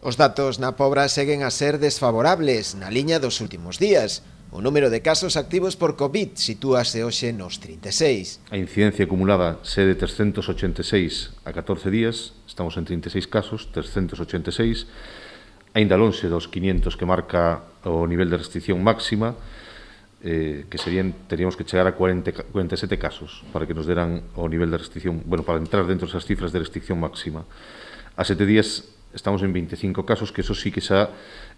Os datos na Pobra seguen a ser desfavorables na liña dos últimos días. O número de casos activos por COVID sitúase hoxe nos 36. A incidencia acumulada é de 386 a 14 días, estamos en 36 casos, 386, aínda lonxe dos 500 que marca o nivel de restricción máxima, que teríamos que chegar a 47 casos para que nos deran o nivel de restricción, para entrar dentro desas cifras de restricción máxima. A 7 días estamos en 25 casos, que eso sí que xa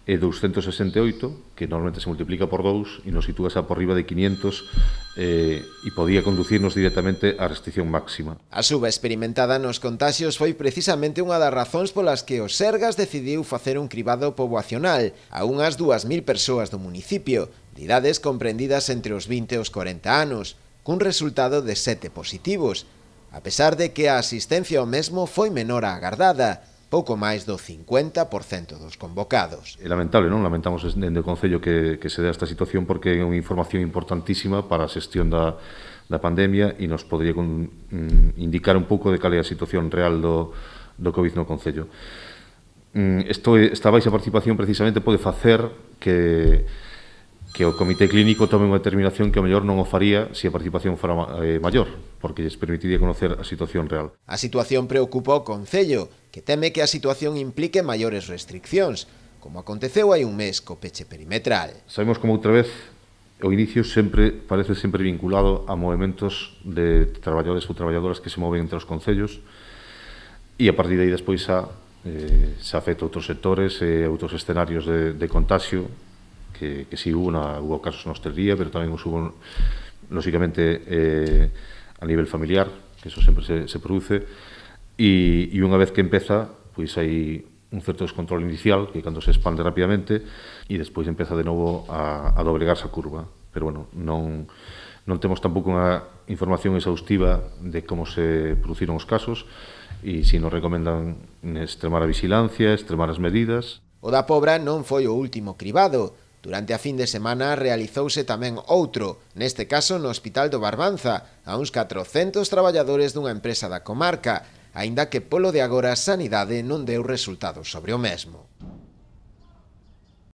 é 268, que normalmente se multiplica por 2 e nos sitúa xa por riba de 500 e podía conducirnos directamente á restricción máxima. A suba experimentada nos contaxios foi precisamente unha das razóns polas que o Sergas decidiu facer un cribado poboacional a unhas 2.000 persoas do municipio, de idades comprendidas entre os 20 e os 40 anos, cun resultado de 7 positivos, a pesar de que a asistencia ao mesmo foi menor á agardada, pouco máis do 50% dos convocados. É lamentable, non? Lamentamos dende o Concello que se dé esta situación porque é unha información importantísima para a xestión da pandemia e nos podría indicar un pouco de cal é a situación real do COVID no Concello. Esta baixa participación precisamente pode facer que o Comité Clínico tome unha determinación que ao mellor non o faría se a participación fora maior, porque lles permitiría conocer a situación real. A situación preocupa ao Concello, que teme que a situación implique maiores restriccións, como aconteceu hai un mes co peche perimetral. Sabemos como outra vez o inicio parece sempre vinculado a movimentos de traballadores ou traballadoras que se moven entre os concellos e a partir de aí despois xa afecta outros sectores e outros escenarios de contagio que si hubo casos na hostelería, pero tamén hubo, lógicamente, a nivel familiar, que eso sempre se produce, e unha vez que empeza, pois hai un certo descontrol inicial, que cando se expande rapidamente, e despois empeza de novo a doblegarse a curva. Pero, non temos tampouco unha información exhaustiva de como se produciron os casos, e si nos recomendan extremar a vigilancia, extremar as medidas. O da Pobra non foi o último cribado. Durante a fin de semana realizouse tamén outro, neste caso no Hospital do Barbanza, a uns 400 traballadores dunha empresa da comarca, aínda que polo de agora a Sanidade non deu resultados sobre o mesmo.